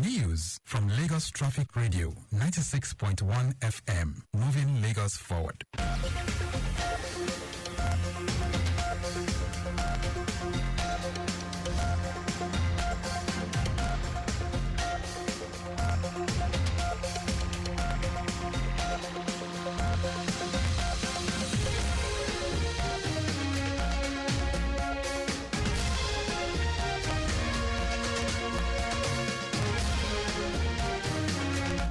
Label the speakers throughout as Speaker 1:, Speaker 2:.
Speaker 1: News from Lagos Traffic Radio 96.1 FM, moving Lagos forward.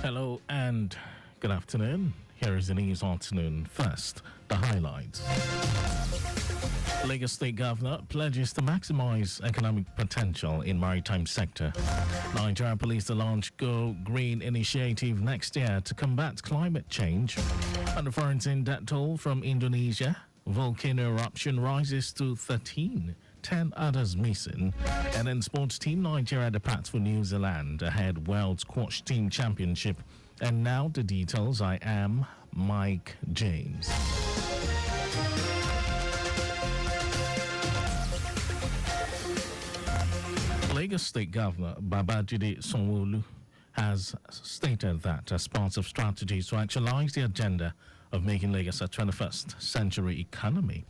Speaker 2: Hello and good afternoon. Here is the news afternoon. First, the highlights. Lagos State Governor pledges to maximize economic potential in maritime sector. Nigeria Police to launch Go Green initiative next year to combat climate change. And the foreign debt toll from Indonesia. Volcano eruption rises to 13. 10 others missing. And in sports, Team Nigeria departs for New Zealand ahead World Squash Team Championship. And now the details. I am Mike James. Lagos State Governor Babajide Sanwo-Olu has stated that as part of strategies to actualize the agenda of making Lagos a 21st century economy,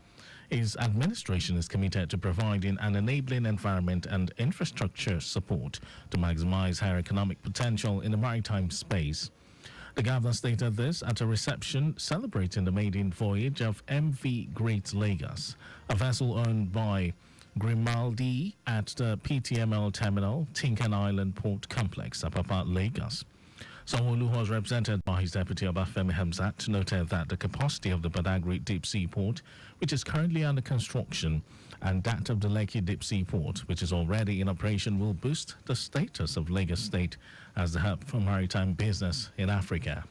Speaker 2: his administration is committed to providing an enabling environment and infrastructure support to maximize her economic potential in the maritime space. The governor stated this at a reception celebrating the maiden voyage of MV Great Lagos, a vessel owned by Grimaldi at the PTML terminal, Tinkan Island Port Complex, Apapa, Lagos. Sanwo-Olu was represented by his deputy Obafemi Hamzat, noted that the capacity of the Badagry Deep Sea Port, which is currently under construction, and that of the Lekki Deep Sea Port, which is already in operation, will boost the status of Lagos State as the hub for maritime business in Africa.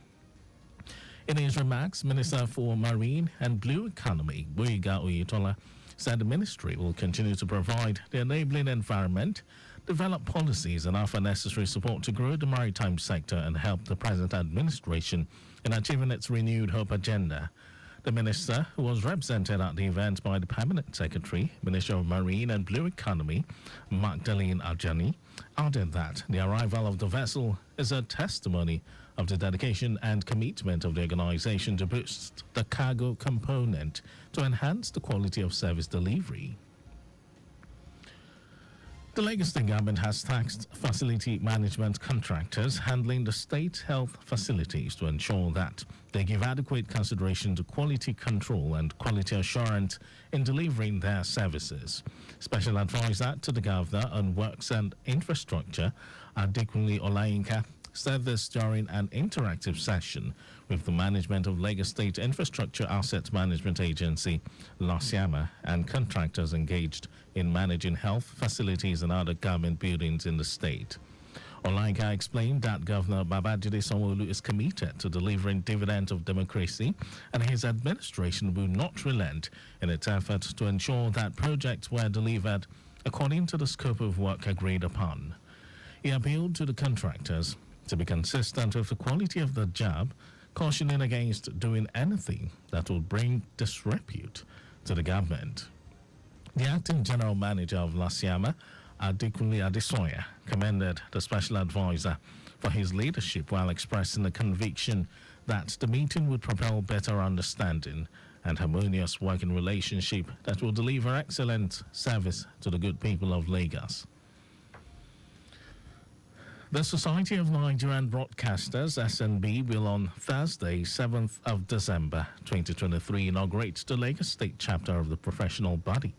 Speaker 2: In his remarks, Minister for Marine and Blue Economy, Boyega Oyetola, said the ministry will continue to provide the enabling environment, develop policies and offer necessary support to grow the maritime sector and help the present administration in achieving its renewed hope agenda. The minister, who was represented at the event by the Permanent Secretary, Minister of Marine and Blue Economy, Magdalene Ajani, added that the arrival of the vessel is a testimony of the dedication and commitment of the organization to boost the cargo component to enhance the quality of service delivery. The Lagos State government has taxed facility management contractors handling the state health facilities to ensure that they give adequate consideration to quality control and quality assurance in delivering their services. Special advisor to the governor on works and infrastructure, Adekunle Olayinka, said this during an interactive session with the management of Lagos State Infrastructure Asset Management Agency, LASIAMA, and contractors engaged in managing health facilities and other government buildings in the state. Olayinka explained that Governor Babajide Sanwo-Olu is committed to delivering dividends of democracy, and his administration will not relent in its effort to ensure that projects were delivered according to the scope of work agreed upon. He appealed to the contractors to be consistent with the quality of the job, cautioning against doing anything that will bring disrepute to the government. The acting general manager of LASIAMA, Adekunle Adesoya, commended the special advisor for his leadership while expressing the conviction that the meeting would propel better understanding and harmonious working relationship that will deliver excellent service to the good people of Lagos. The Society of Nigerian Broadcasters, SNB, will on Thursday, 7th of December 2023, inaugurate the Lagos State chapter of the professional body.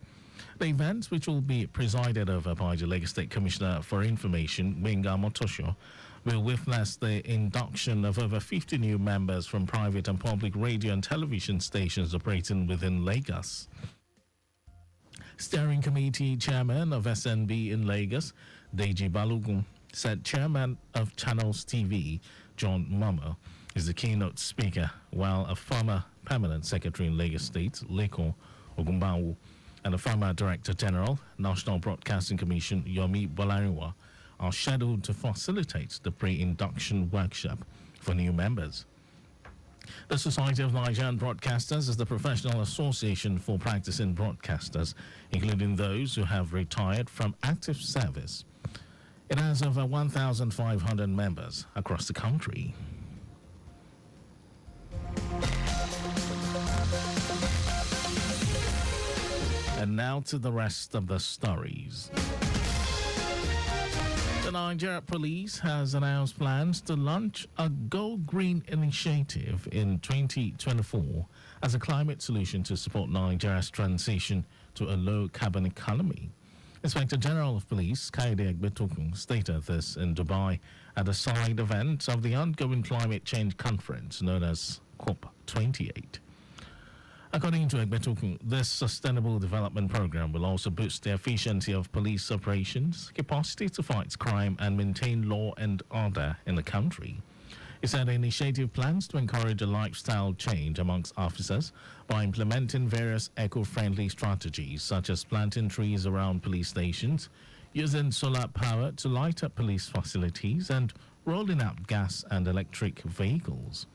Speaker 2: The event, which will be presided over by the Lagos State Commissioner for Information, Gbenga Motosho, will witness the induction of over 50 new members from private and public radio and television stations operating within Lagos. Steering Committee Chairman of SNB in Lagos, Deji Balogun, said Chairman of Channels TV, John Momo, is the keynote speaker, while a former Permanent Secretary in Lagos State, Leko Ogunbawu, and a former Director General, National Broadcasting Commission, Yomi Bolariwa, are scheduled to facilitate the pre-induction workshop for new members. The Society of Nigerian Broadcasters is the professional association for practicing broadcasters, including those who have retired from active service. It has over 1,500 members across the country. And now to the rest of the stories. The Nigeria Police has announced plans to launch a Go Green initiative in 2024 as a climate solution to support Nigeria's transition to a low-carbon economy. Inspector General of Police Kaide Egbetokun stated this in Dubai at a side event of the ongoing climate change conference known as COP28. According to Egbetokun, this sustainable development program will also boost the efficiency of police operations, capacity to fight crime, and maintain law and order in the country. He said the initiative plans to encourage a lifestyle change amongst officers by implementing various eco-friendly strategies such as planting trees around police stations, using solar power to light up police facilities, and rolling out gas and electric vehicles.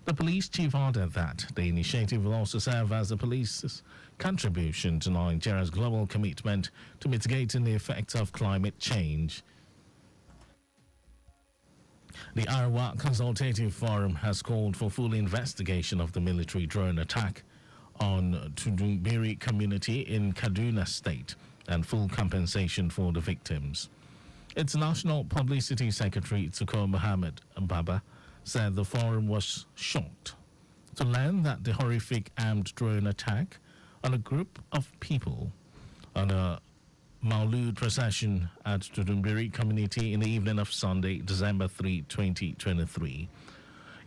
Speaker 2: The police chief added that the initiative will also serve as the police's contribution to Nigeria's global commitment to mitigating the effects of climate change. The Arawa Consultative Forum has called for full investigation of the military drone attack on Tudumbiri community in Kaduna State and full compensation for the victims. Its National Publicity Secretary, Tuko Mohammed Baba, said the forum was shocked to learn that the horrific armed drone attack on a group of people on a Maulud procession at Tudumbiri community in the evening of Sunday, December 3, 2023.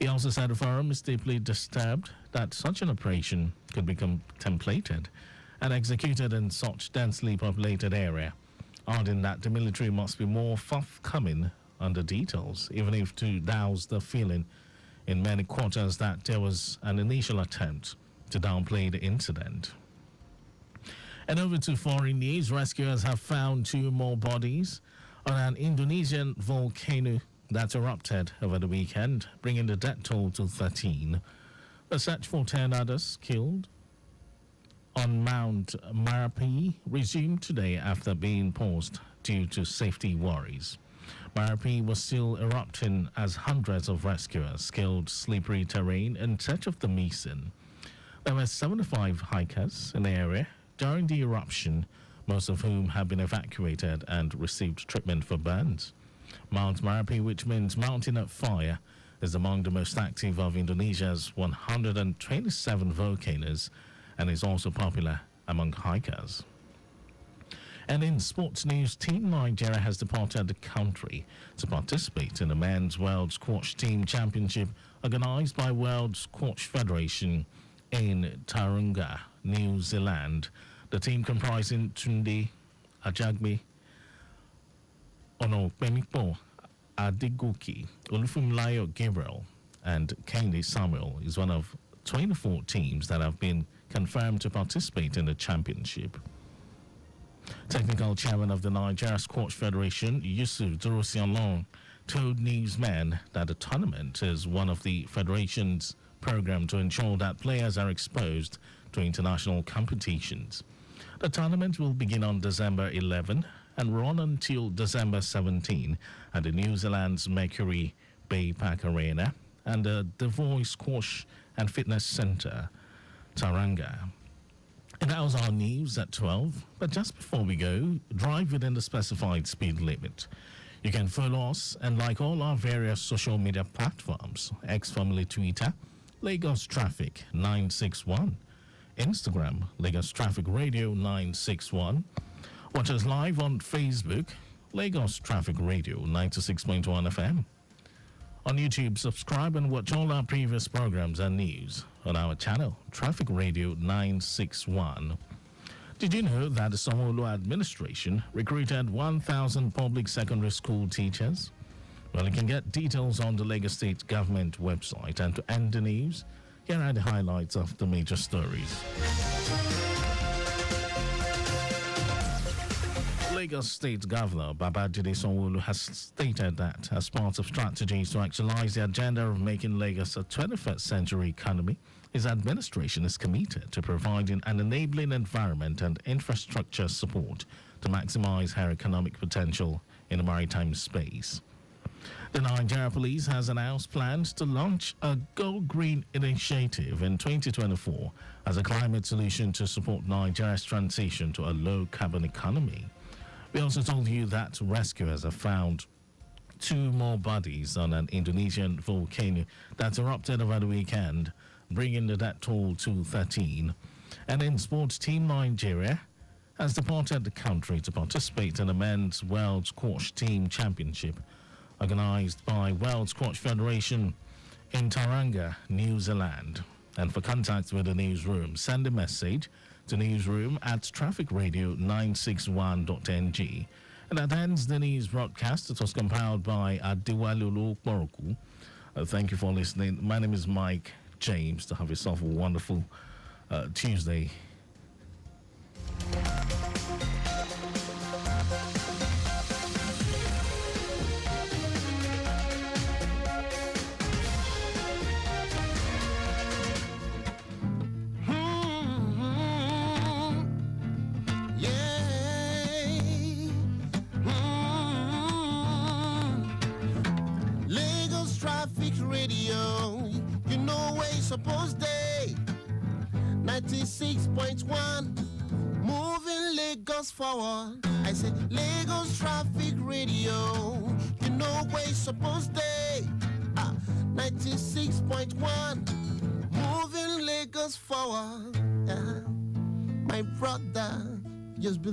Speaker 2: He also said the forum is deeply disturbed that such an operation could be contemplated and executed in such densely populated area, adding that the military must be more forthcoming on the details, even if to douse the feeling in many quarters that there was an initial attempt to downplay the incident. And over to foreign news, rescuers have found 2 more bodies on an Indonesian volcano that erupted over the weekend, bringing the death toll to 13. The search for 10 others killed on Mount Marapi resumed today after being paused due to safety worries. Marapi was still erupting as hundreds of rescuers scaled slippery terrain in search of the missing. There were 75 hikers in the area during the eruption, most of whom have been evacuated and received treatment for burns. Mount Marapi, which means mountain of fire, is among the most active of Indonesia's 127 volcanoes and is also popular among hikers. And in sports news, Team Nigeria has departed the country to participate in the Men's World Squash Team Championship organized by World Squash Federation in Tauranga, New Zealand. The team comprising Tunde Ajagbe, Onopemipo Adegoke, Olufumlayo Gabriel, and Kehinde Samuel is one of 24 teams that have been confirmed to participate in the championship. Technical chairman of the Nigeria Squash Federation, Yusuf Durosianlong, told newsmen that the tournament is one of the federation's program to ensure that players are exposed to international competitions. The tournament will begin on December 11 and run until December 17 at the New Zealand's Mercury Bay Park Arena and the Devoy Squash and Fitness Centre, Tauranga. And that was our news at 12. But just before we go, drive within the specified speed limit. You can follow us and like all our various social media platforms, X formerly Twitter, Lagos Traffic 961, Instagram, Lagos Traffic Radio 961. Watch us live on Facebook, Lagos Traffic Radio 96.1 FM. On YouTube, subscribe and watch all our previous programs and news on our channel, Traffic Radio 961. Did you know that the Sanwo-Olu administration recruited 1,000 public secondary school teachers? Well, you can get details on the Lagos State government website. And to end the news, here are the highlights of the major stories. Lagos State Governor Babajide Sanwo-Olu has stated that as part of strategies to actualize the agenda of making Lagos a 21st century economy, his administration is committed to providing an enabling environment and infrastructure support to maximize her economic potential in the maritime space. The Nigeria Police has announced plans to launch a Go Green initiative in 2024 as a climate solution to support Nigeria's transition to a low-carbon economy. We also told you that rescuers have found 2 more bodies on an Indonesian volcano that erupted over the weekend, bringing the death toll to 13. And in sports, Team Nigeria has departed the country to participate in the Men's World Squash Team Championship organized by World Squash Federation in Tauranga, New Zealand. And for contact with the newsroom, send a message to newsroom@trafficradio961.ng. And that ends the news broadcast. It was compiled by Adewale Moroku. Thank you for listening. My name is Mike James. To have yourself a wonderful Tuesday.
Speaker 3: Radio, you know where you're supposed to. 96.1, moving Lagos forward. I said Lagos Traffic Radio, you know where you're supposed to. 96.1, moving Lagos forward. My brother, just